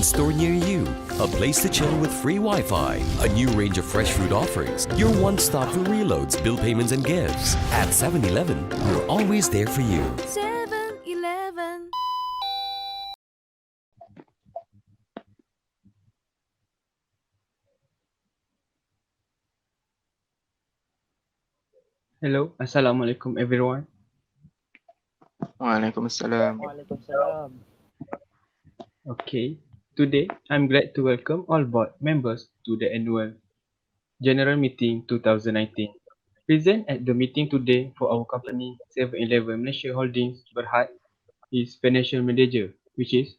convenience store near you, a place to chill with free Wi-Fi, a new range of fresh food offerings, your one-stop for reloads, bill payments and gifts. At 7-Eleven, we're always there for you. 7-Eleven. Hello, Assalamualaikum everyone. Waalaikumsalam. Waalaikumsalam. Okay, today I'm glad to welcome all board members to the annual General Meeting 2019. Present at the meeting today for our company 7-Eleven Malaysia Holdings Berhad is Financial Manager, which is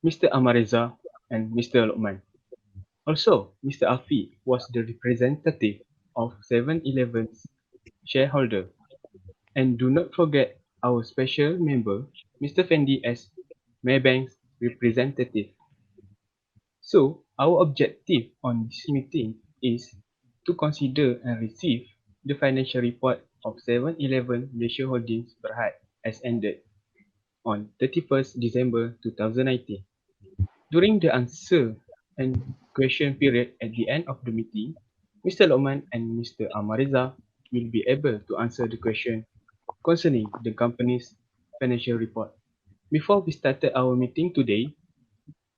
Mr. AMMAREZA and Mr. LUQMAN. Also, Mr. Afiq was the representative of 7-Eleven's shareholder. And do not forget our special member, Mr. Fendi as Maybank's representative. So, our objective on this meeting is to consider and receive the financial report of 7-Eleven Malaysia Holdings Berhad as ended on 31st December 2019. During the answer and question period at the end of the meeting, Mr. LUQMAN and Mr. AMMAREZA will be able to answer the question concerning the company's financial report. Before we started our meeting today,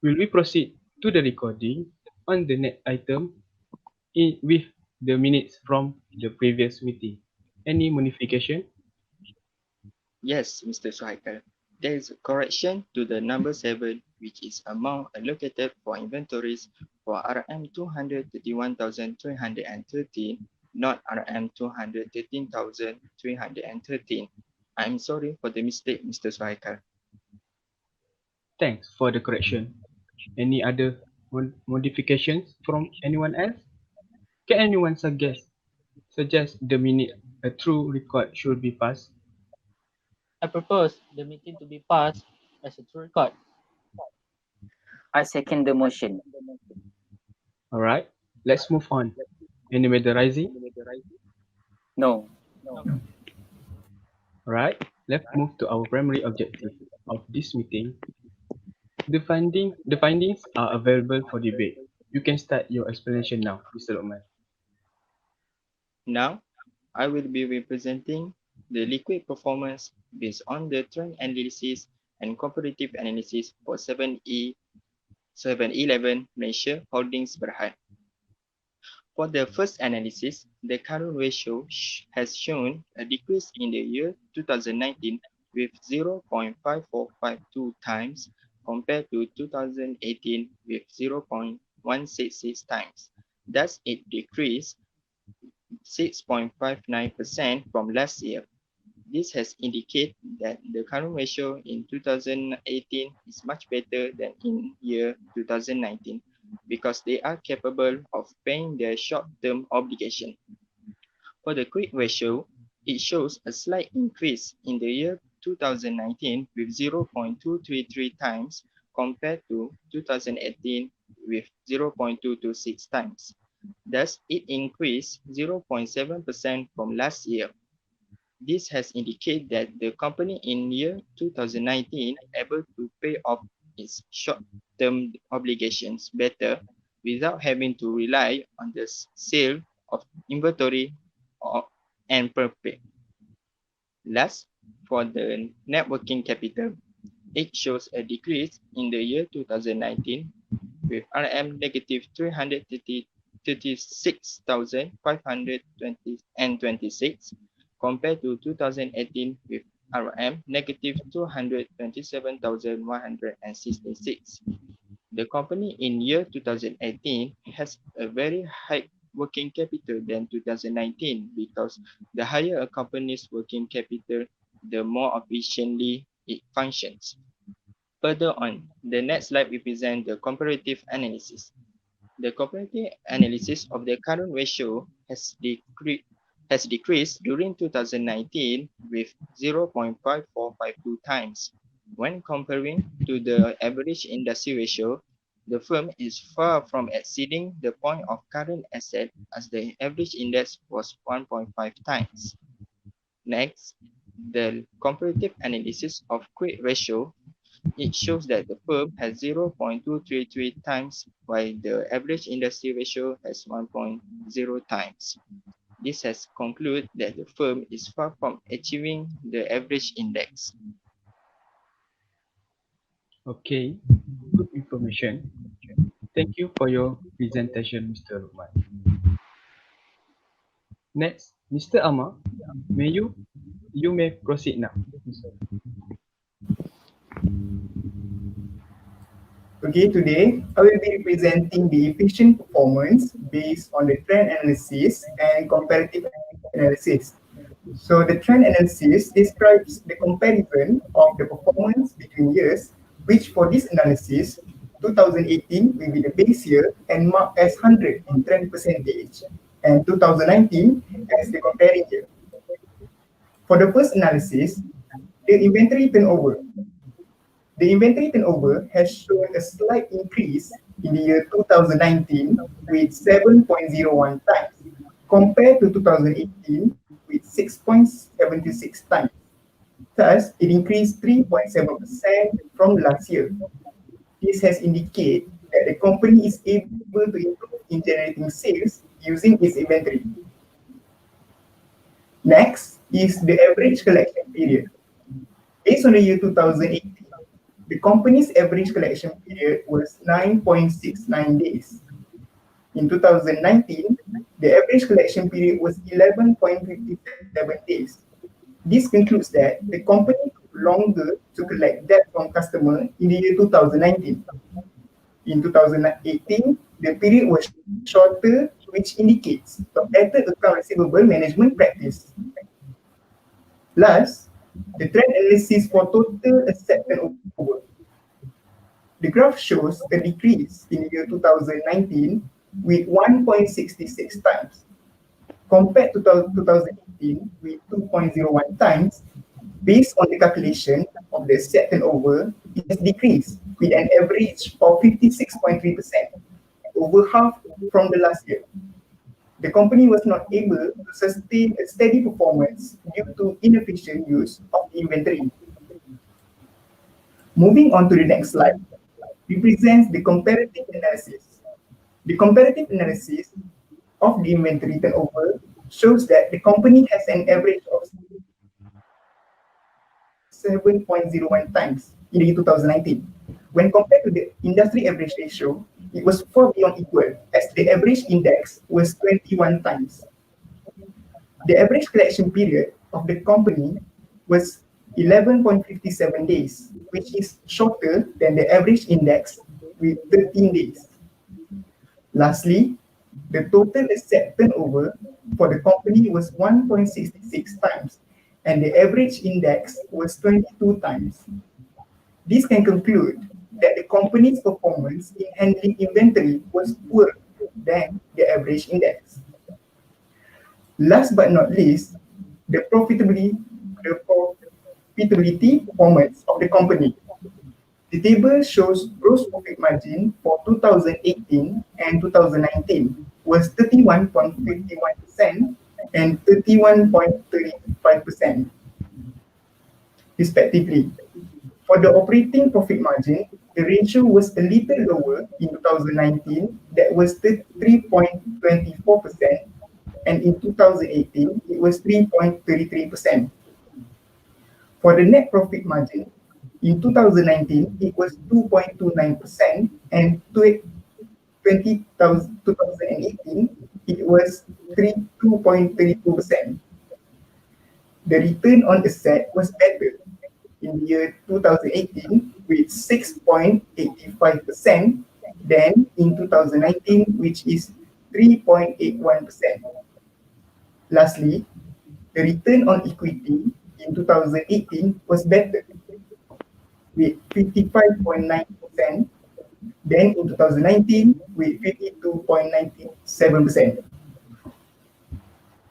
will we proceed to the recording on the next item with the minutes from the previous meeting? Any modification? Yes, Mr. SUHAIKAL. There is a correction to the number 7, which is amount allocated for inventories for RM 231,313, not RM 213,313. I'm sorry for the mistake, Mr. SUHAIKAL. Thanks for the correction. Any other modifications from anyone else? Can anyone suggest the minute a true record should be passed? I propose the meeting to be passed as a true record. I second the motion. Alright, let's move on. Any matter rising? No. Alright, let's move to our primary objective of this meeting. The findings are available for debate. You can start your explanation now, Mr. LUQMAN. Now, I will be representing the liquid performance based on the trend analysis and comparative analysis for 7-Eleven Malaysia Holdings Berhad. For the first analysis, the current ratio has shown a decrease in the year 2019 with 0.5452 times compared to 2018 with 0.166 times. Thus, it decreased 6.59% from last year. This has indicated that the current ratio in 2018 is much better than in year 2019 because they are capable of paying their short-term obligation. For the quick ratio, it shows a slight increase in the year 2019 with 0.233 times compared to 2018 with 0.226 times. Thus, it increased 0.7% from last year. This has indicated that the company in year 2019 able to pay off its short-term obligations better without having to rely on the sale of inventory and prepaid. Last, for the net working capital, it shows a decrease in the year 2019 with RM negative 336,526 compared to 2018 with RM negative 227,166. The company in year 2018 has a very high working capital than 2019 because the higher a company's working capital, the more efficiently it functions. Further on, the next slide represents the comparative analysis. The comparative analysis of the current ratio has decreased during 2019 with 0.5452 times. When comparing to the average industry ratio, the firm is far from exceeding the point of current asset as the average index was 1.5 times. Next, the comparative analysis of quick ratio it shows that the firm has 0.233 times, while the average industry ratio has 1.0 times. This has concluded that the firm is far from achieving the average index. Okay, good information. Thank you for your presentation, Mr. LUQMAN. Next, Mr. Ammar, you may proceed now. Okay, today I will be presenting the efficient performance based on the trend analysis and comparative analysis. So the trend analysis describes the comparison of the performance between years, which for this analysis, 2018 will be the base year and marked as 100 in trend percentage, and 2019 as the comparing year. For the first analysis, the inventory turnover. The inventory turnover has shown a slight increase in the year 2019 with 7.01 times compared to 2018 with 6.76 times. Thus, it increased 3.7% from last year. This has indicated that the company is able to improve in generating sales using its inventory. Next is the average collection period. Based on the year 2018, the company's average collection period was 9.69 days. In 2019, the average collection period was 11.57 days. This concludes that the company took longer to collect debt from customers in the year 2019. In 2018, the period was shorter, which indicates a better account receivable management practice. Last, the trend analysis for total asset turnover. The graph shows a decrease in the year 2019 with 1.66 times compared to 2018 with 2.01 times. Based on the calculation of the asset turnover, it has decreased with an average of 56.3%, over half from the last year. The company was not able to sustain a steady performance due to inefficient use of the inventory. Moving on to the next slide, represents the comparative analysis. The comparative analysis of the inventory turnover shows that the company has an average of 7.01 times in the year 2019. When compared to the industry average ratio, it was far beyond equal, as the average index was 21 times. The average collection period of the company was 11.57 days, which is shorter than the average index with 13 days. Lastly, the total asset turnover for the company was 1.66 times, and the average index was 22 times. This can conclude that the company's performance in handling inventory was poorer than the average index. Last but not least, the profitability performance of the company. The table shows gross profit margin for 2018 and 2019 was 31.51% and 31.35%, respectively. For the operating profit margin, the ratio was a little lower in 2019, that was 3.24%, and in 2018, it was 3.33%. For the net profit margin, in 2019, it was 2.29%, and 2018, it was 2.32%. The return on asset was better in the year 2018 with 6.85% than in 2019, which is 3.81%. Lastly, the return on equity in 2018 was better with 55.9% than in 2019 with 52.97%.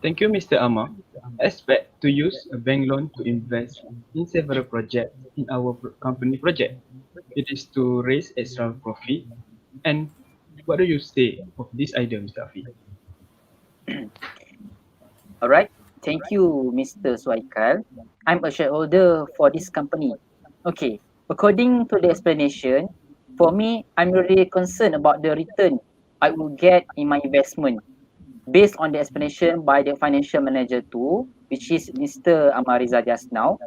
Thank you, Mr. Ammar. Expect to use a bank loan to invest in several projects in our company project. It is to raise extra profit. And what do you say of this idea, Mr. Afiq? All right. Thank you, Mr. SUHAIKAL. I'm a shareholder for this company. Okay. According to the explanation, for me, I'm really concerned about the return I will get in my investment based on the explanation by the financial manager too, which is Mr. AMMAREZA just now.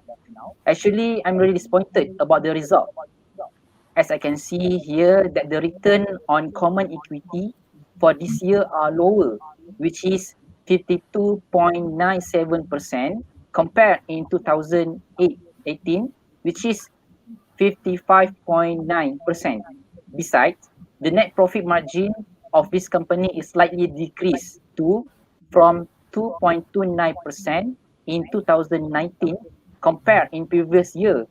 Actually, I'm really disappointed about the result. As I can see here that the return on common equity for this year are lower, which is 52.97% compared in 2018, which is 55.9%. Besides, the net profit margin of this company is slightly decreased to from 2.29% in 2019 compared in previous year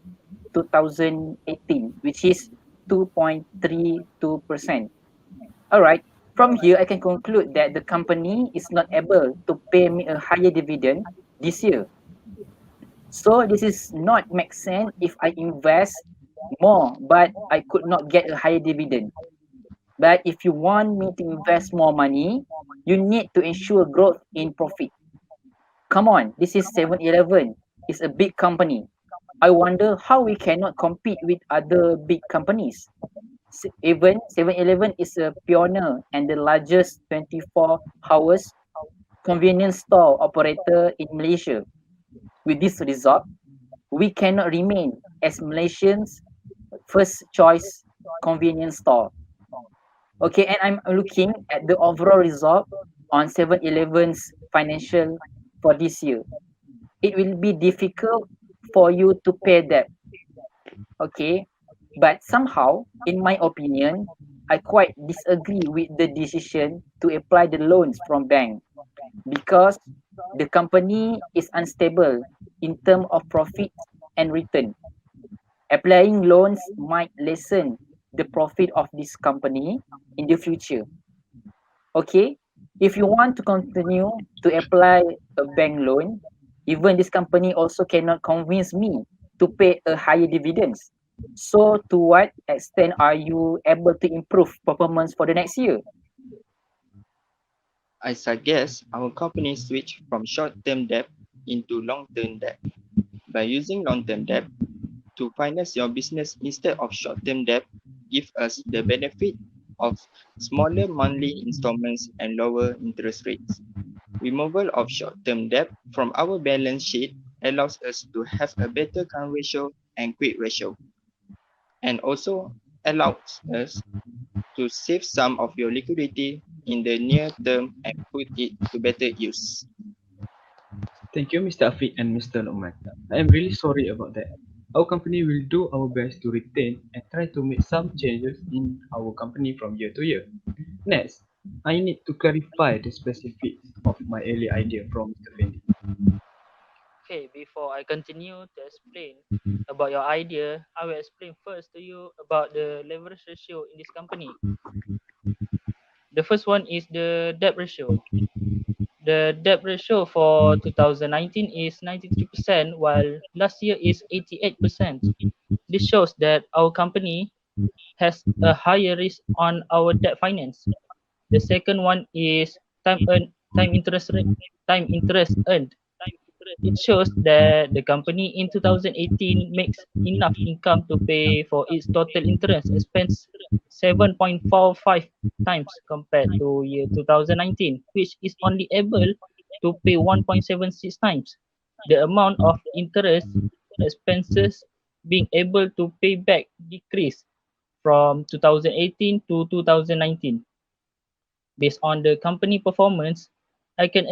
2018, which is 2.32%. Alright, from here I can conclude that the company is not able to pay me a higher dividend this year. So this is not make sense if I invest more but I could not get a higher dividend. But if you want me to invest more money, you need to ensure growth in profit. Come on, this is 7-Eleven. It's a big company. I wonder how we cannot compete with other big companies. Even 7-Eleven is a pioneer and the largest 24 hours convenience store operator in Malaysia. With this result, we cannot remain as Malaysians' first choice convenience store. Okay, and I'm looking at the overall result on 7-Eleven's financial for this year. It will be difficult for you to pay that. Okay, but somehow, in my opinion, I quite disagree with the decision to apply the loans from bank because the company is unstable in terms of profit and return. Applying loans might lessen the profit of this company in the future. Okay, if you want to continue to apply a bank loan, even this company also cannot convince me to pay a higher dividends. So to what extent are you able to improve performance for the next year? I suggest our company switch from short-term debt into long-term debt. By using long-term debt to finance your business instead of short-term debt, give us the benefit of smaller monthly installments and lower interest rates. Removal of short-term debt from our balance sheet allows us to have a better current ratio and quick ratio, and also allows us to save some of your liquidity in the near term and put it to better use. Thank you, Mr. Afiq and Mr. LUQMAN. I am really sorry about that. Our company will do our best to retain and try to make some changes in our company from year to year. Next, I need to clarify the specifics of my earlier idea from Mr. Fendi. Okay, before I continue to explain about your idea, I will explain first to you about the leverage ratio in this company. The first one is the debt ratio. The debt ratio for 2019 is 93%, while last year is 88%. This shows that our company has a higher risk on our debt finance. The second one is time interest earned. It shows that the company in 2018 makes enough income to pay for its total interest expense 7.45 times compared to year 2019, which is only able to pay 1.76 times. The amount of interest expenses being able to pay back decreased from 2018 to 2019. Based on the company performance, I can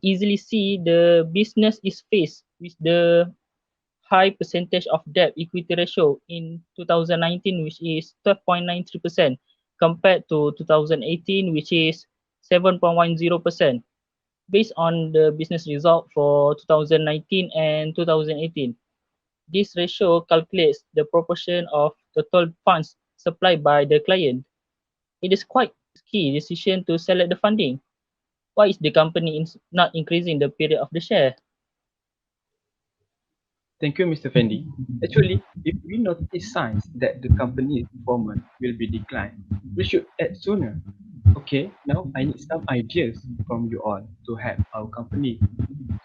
easily see the business is faced with the high percentage of debt equity ratio in 2019, which is 12.93% compared to 2018, which is 7.10%. Based on the business result for 2019 and 2018, this ratio calculates the proportion of total funds supplied by the client. It is quite key decision to select the funding. Why is the company not increasing the period of the share? Thank you, Mr. Fendi. Actually, if we notice signs that the company's performance will be declined, we should act sooner. Okay, now I need some ideas from you all to help our company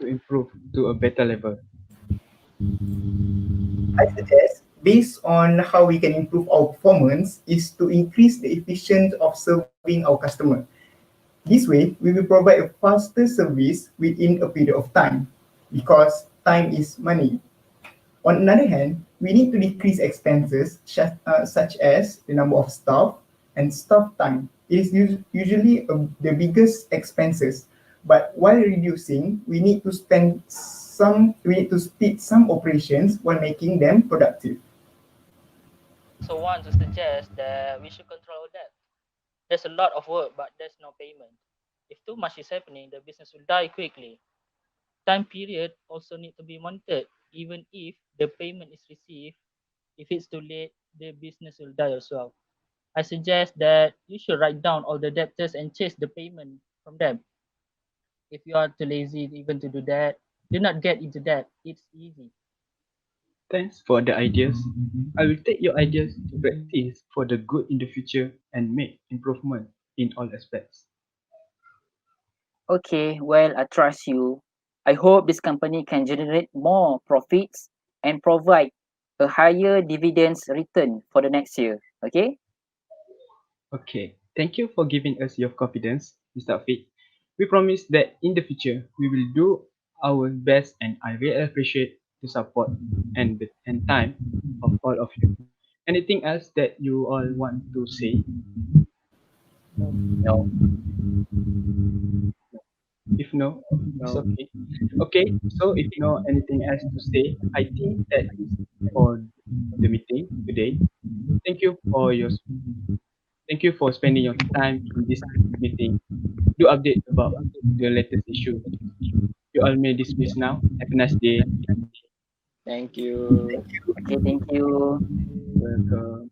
to improve to a better level. I suggest based on how we can improve our performance is to increase the efficiency of serving our customer. This way, we will provide a faster service within a period of time because time is money. On another hand, we need to decrease expenses such as the number of staff and staff time. It is usually the biggest expenses, but while reducing, we need to speed some operations while making them productive. So want to suggest that we should control that. There's a lot of work, but there's no payment. If too much is happening, the business will die quickly. Time period also need to be monitored. Even if the payment is received, if it's too late, the business will die as well. I suggest that you should write down all the debtors and chase the payment from them. If you are too lazy even to do that, do not get into that. It's easy. Thanks for the ideas. I will take your ideas to practice for the good in the future and make improvement in all aspects. Okay, well, I trust you. I hope this company can generate more profits and provide a higher dividends return for the next year. Okay? Okay, thank you for giving us your confidence, Mr. Afiq. We promise that in the future we will do our best, and I really appreciate the support and time of all of you. Anything else that you all want to say? No. If no, it's okay. Okay, so if you know anything else to say, I think that is for the meeting today. Thank you for your thank you for spending your time in this meeting. Do update about the latest issue. You all may dismiss now. Have a nice day. Thank you. Okay, thank you. Welcome.